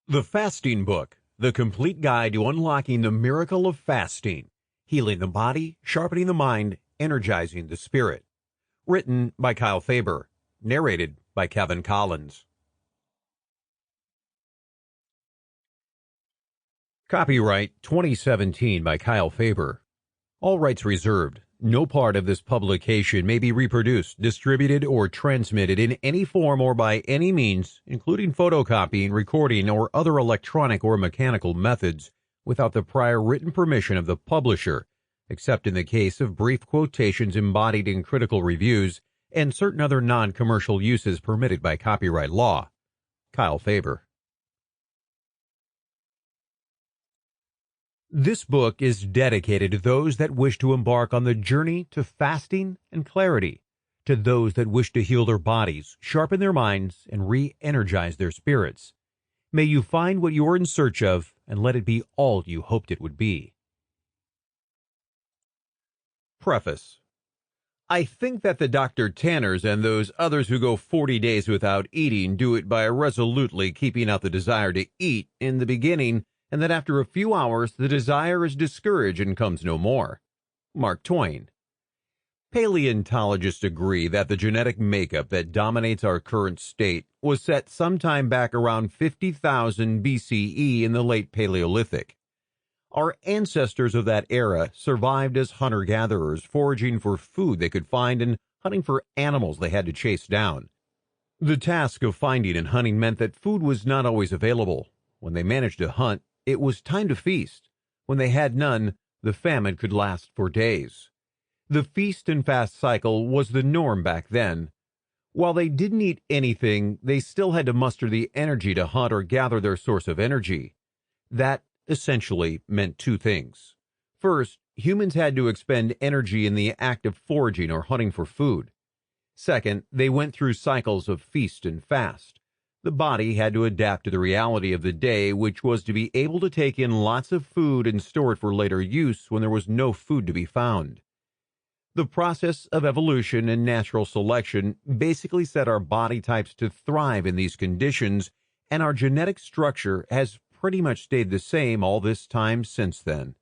The Fasting Book, the complete guide to unlocking the miracle of fasting, healing the body, sharpening the mind, energizing the spirit. Written by Kyle Faber, narrated by Kevin Kollins. Copyright 2017 by Kyle Faber. All rights reserved. No part of this publication may be reproduced, distributed, or transmitted in any form or by any means, including photocopying, recording, or other electronic or mechanical methods, without the prior written permission of the publisher, except in the case of brief quotations embodied in critical reviews and certain other non-commercial uses permitted by copyright law. Kyle Faber. This book is dedicated to those that wish to embark on the journey to fasting and clarity, to those that wish to heal their bodies, sharpen their minds, and re-energize their spirits. May you find what you are in search of, and let it be all you hoped it would be. Preface. I think that the Dr. Tanners and those others who go 40 days without eating do it by resolutely keeping out the desire to eat in the beginning, and that after a few hours the desire is discouraged and comes no more. Mark Twain. Paleontologists agree that the genetic makeup that dominates our current state was set sometime back around 50,000 BCE in the late Paleolithic. Our ancestors of that era survived as hunter-gatherers, foraging for food they could find and hunting for animals they had to chase down. The task of finding and hunting meant that food was not always available. When they managed to hunt, it was time to feast. When they had none, the famine could last for days. The feast and fast cycle was the norm back then. While they didn't eat anything, they still had to muster the energy to hunt or gather their source of energy. That essentially meant two things. First, humans had to expend energy in the act of foraging or hunting for food. Second, they went through cycles of feast and fast. The body had to adapt to the reality of the day, which was to be able to take in lots of food and store it for later use when there was no food to be found. The process of evolution and natural selection basically set our body types to thrive in these conditions, and our genetic structure has pretty much stayed the same all this time since then.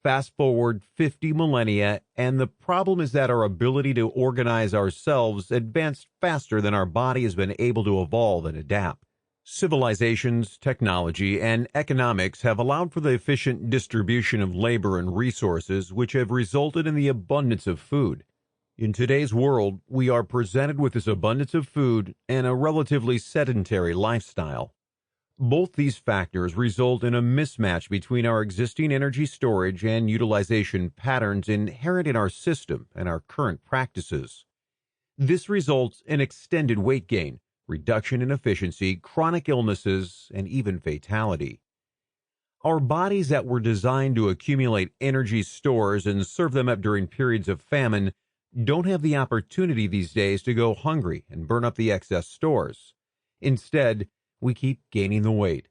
Fast forward 50 millennia, and the problem is that our ability to organize ourselves advanced faster than our body has been able to evolve and adapt. Civilizations, technology, and economics have allowed for the efficient distribution of labor and resources, which have resulted in the abundance of food. In today's world, we are presented with this abundance of food and a relatively sedentary lifestyle. Both these factors result in a mismatch between our existing energy storage and utilization patterns inherent in our system and our current practices. This results in extended weight gain, reduction in efficiency, chronic illnesses, and even fatality. Our bodies that were designed to accumulate energy stores and serve them up during periods of famine don't have the opportunity these days to go hungry and burn up the excess stores. Instead, we keep gaining the weight.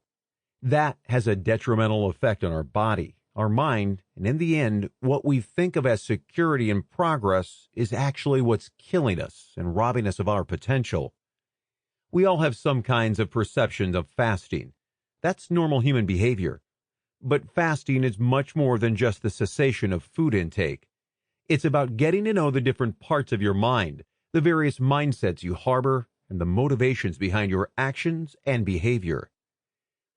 That has a detrimental effect on our body, our mind, and in the end, what we think of as security and progress is actually what's killing us and robbing us of our potential. We all have some kinds of perceptions of fasting. That's normal human behavior. But fasting is much more than just the cessation of food intake. It's about getting to know the different parts of your mind, the various mindsets you harbor, and the motivations behind your actions and behavior.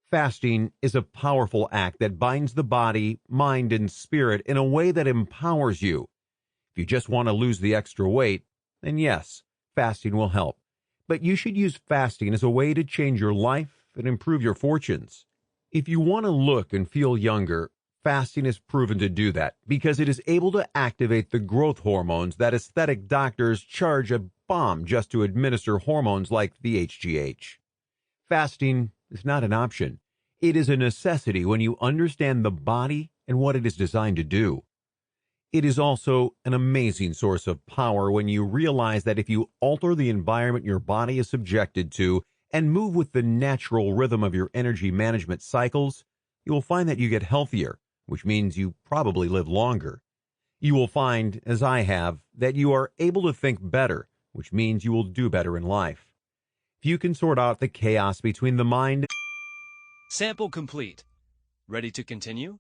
Fasting is a powerful act that binds the body, mind, and spirit in a way that empowers you. If you just want to lose the extra weight, then yes, fasting will help. But you should use fasting as a way to change your life and improve your fortunes. If you want to look and feel younger, fasting is proven to do that because it is able to activate the growth hormones that aesthetic doctors charge a bomb just to administer hormones like the HGH. Fasting is not an option. It is a necessity when you understand the body and what it is designed to do. It is also an amazing source of power when you realize that if you alter the environment your body is subjected to and move with the natural rhythm of your energy management cycles, you will find that you get healthier, which means you probably live longer. You will find, as I have, that you are able to think better, which means you will do better in life. If you can sort out the chaos between the mind Sample complete. Ready to continue?